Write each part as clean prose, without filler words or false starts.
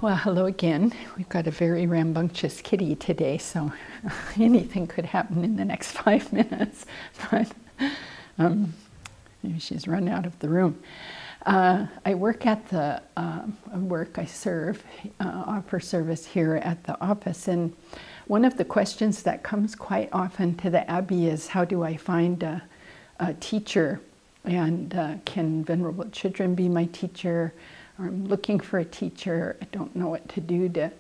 Well, hello again. We've got a very rambunctious kitty today, so anything could happen in the next 5 minutes. But maybe she's run out of the room. I work at the I serve, offer service here at the office, and one of the questions that comes quite often to the Abbey is, how do I find a teacher? And can Venerable Children be my teacher? I'm looking for a teacher. I don't know what to do to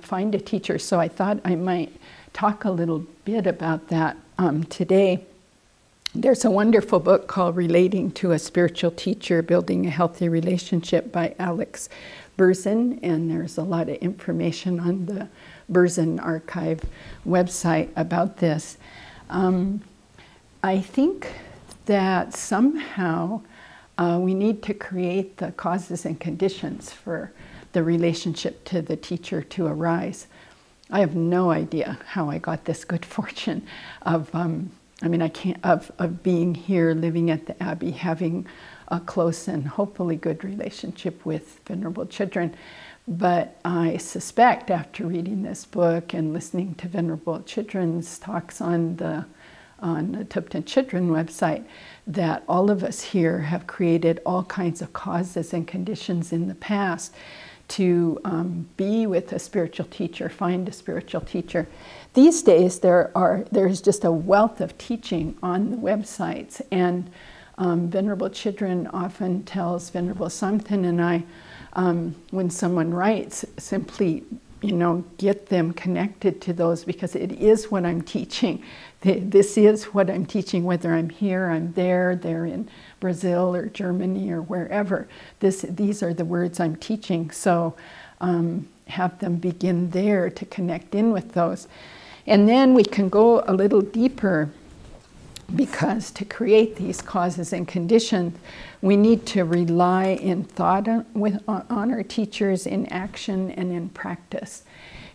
find a teacher. So I thought I might talk a little bit about that today. There's a wonderful book called Relating to a Spiritual Teacher, Building a Healthy Relationship by Alex Berzin, and there's a lot of information on the Berzin Archive website about this. I think that somehow we need to create the causes and conditions for the relationship to the teacher to arise. I have no idea how I got this good fortune of, of being here, living at the Abbey, having a close and hopefully good relationship with Venerable Children. But I suspect, after reading this book and listening to Venerable Children's talks on the Untitled Chapter website, that all of us here have created all kinds of causes and conditions in the past to be with a spiritual teacher, find a spiritual teacher. These days there's just a wealth of teaching on the websites, and Venerable Children often tells Venerable Samten and I, when someone writes, simply get them connected to those, because it is what I'm teaching. This is what I'm teaching, whether I'm here, I'm there, they're in Brazil or Germany or wherever. These are the words I'm teaching. So have them begin there to connect in with those. And then we can go a little deeper, because to create these causes and conditions, we need to rely in thought on our teachers, in action and in practice.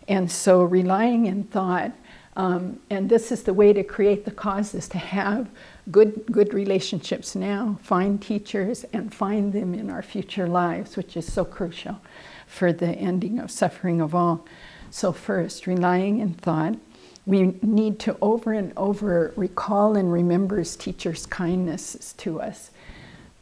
And so relying in thought, and this is the way to create the causes, to have good relationships now, find teachers and find them in our future lives, which is so crucial for the ending of suffering of all. So first, relying in thought, we need to over and over recall and remember teachers' kindnesses to us.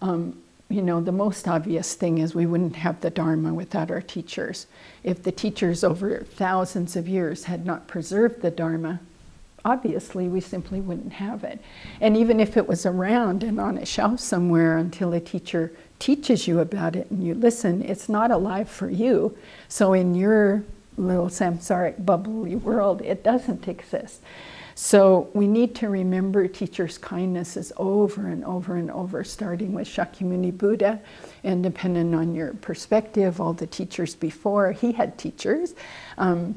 The most obvious thing is we wouldn't have the Dharma without our teachers. If the teachers over thousands of years had not preserved the Dharma, obviously we simply wouldn't have it. And even if it was around and on a shelf somewhere until a teacher teaches you about it and you listen, it's not alive for you. So in your little samsaric bubbly world, it doesn't exist. So we need to remember teachers' kindnesses over and over and over, starting with Shakyamuni Buddha, and depending on your perspective, all the teachers before. He had teachers who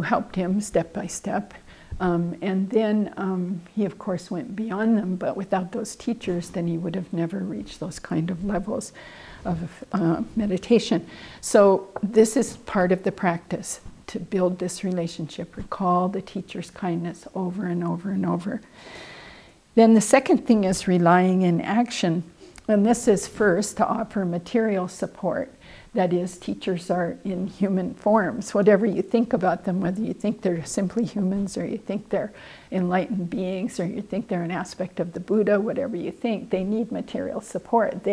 helped him step by step. And then he, of course, went beyond them, but without those teachers, then he would have never reached those kind of levels of meditation. So this is part of the practice, to build this relationship, recall the teacher's kindness over and over and over. Then the second thing is relying in action. And this is first to offer material support. That is, teachers are in human forms. Whatever you think about them, whether you think they're simply humans, or you think they're enlightened beings, or you think they're an aspect of the Buddha, whatever you think, they need material support.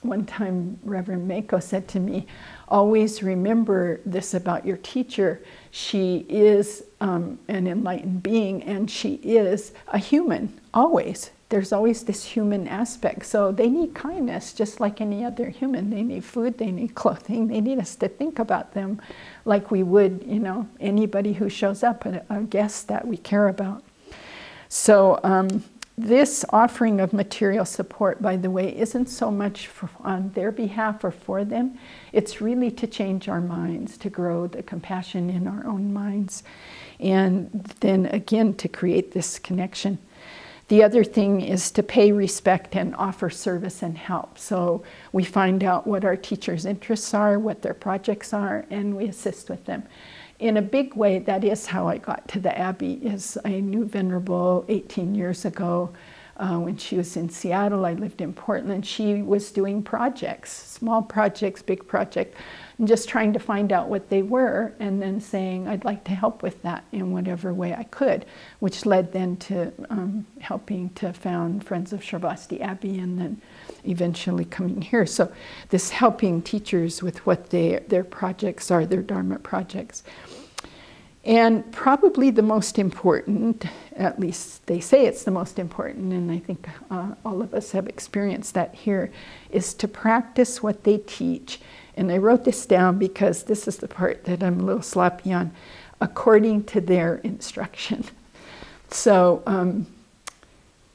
One time Reverend Mako said to me, always remember this about your teacher. She is an enlightened being, and she is a human, always. There's always this human aspect. So they need kindness just like any other human. They need food, they need clothing, they need us to think about them like we would, anybody who shows up, a guest that we care about. So this offering of material support, by the way, isn't so much on their behalf or for them. It's really to change our minds, to grow the compassion in our own minds, and then again to create this connection. The other thing is to pay respect and offer service and help. So we find out what our teachers' interests are, what their projects are, and we assist with them. In a big way, that is how I got to the Abbey. I knew Venerable 18 years ago When she was in Seattle, I lived in Portland. She was doing projects, small projects, big projects, and just trying to find out what they were and then saying, I'd like to help with that in whatever way I could, which led then to helping to found Friends of Sravasti Abbey and then eventually coming here. So this helping teachers with what their projects are, their Dharma projects. And probably the most important, at least they say it's the most important, and I think all of us have experienced that here, is to practice what they teach. And I wrote this down because this is the part that I'm a little sloppy on, according to their instruction. So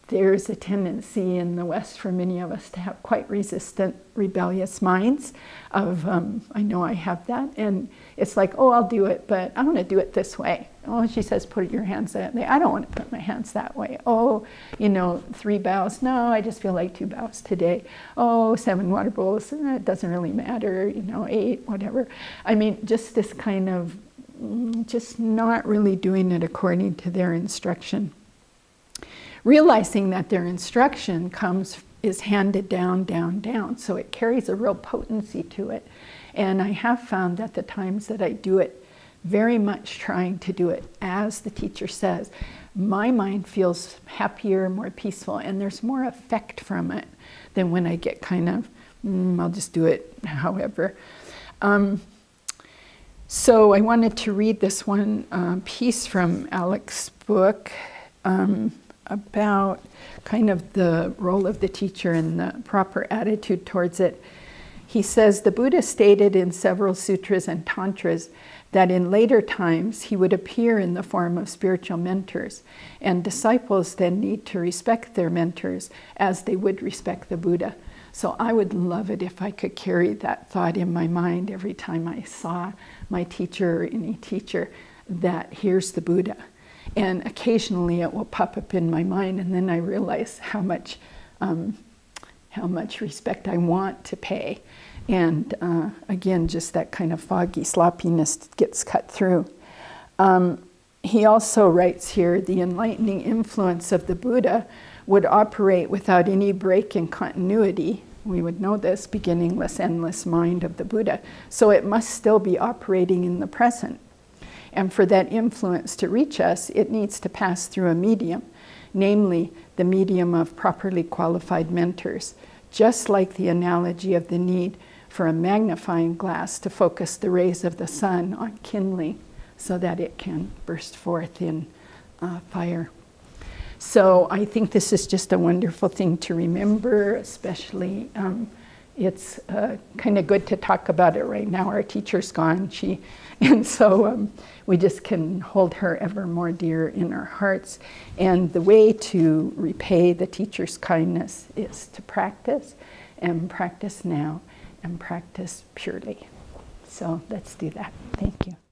there's a tendency in the West for many of us to have quite resistant, rebellious minds of, I know I have that, and it's like, oh, I'll do it, but I want to do it this way. Oh, she says, put your hands that way. I don't want to put my hands that way. Oh, 3 bows. No, I just feel like 2 bows today. Oh, 7 water bowls. It doesn't really matter, 8, whatever. I mean, just this kind of, just not really doing it according to their instruction. Realizing that their instruction is handed down, down, down. So it carries a real potency to it. And I have found that the times that I do it, very much trying to do it as the teacher says, my mind feels happier, more peaceful, and there's more effect from it than when I get kind of, I'll just do it however. So I wanted to read this one piece from Alex's book, about kind of the role of the teacher and the proper attitude towards it. He says, the Buddha stated in several sutras and tantras that in later times he would appear in the form of spiritual mentors, and disciples then need to respect their mentors as they would respect the Buddha. So I would love it if I could carry that thought in my mind every time I saw my teacher or any teacher, that here's the Buddha. And occasionally it will pop up in my mind, and then I realize how much respect I want to pay. And again, just that kind of foggy sloppiness gets cut through. He also writes here, the enlightening influence of the Buddha would operate without any break in continuity. We would know this, beginningless, endless mind of the Buddha. So it must still be operating in the present. And for that influence to reach us, it needs to pass through a medium, namely the medium of properly qualified mentors, just like the analogy of the need for a magnifying glass to focus the rays of the sun on kindling so that it can burst forth in fire. So I think this is just a wonderful thing to remember, especially it's kind of good to talk about it right now. Our teacher's gone, and so we just can hold her ever more dear in our hearts. And the way to repay the teacher's kindness is to practice, and practice now, and practice purely. So let's do that. Thank you.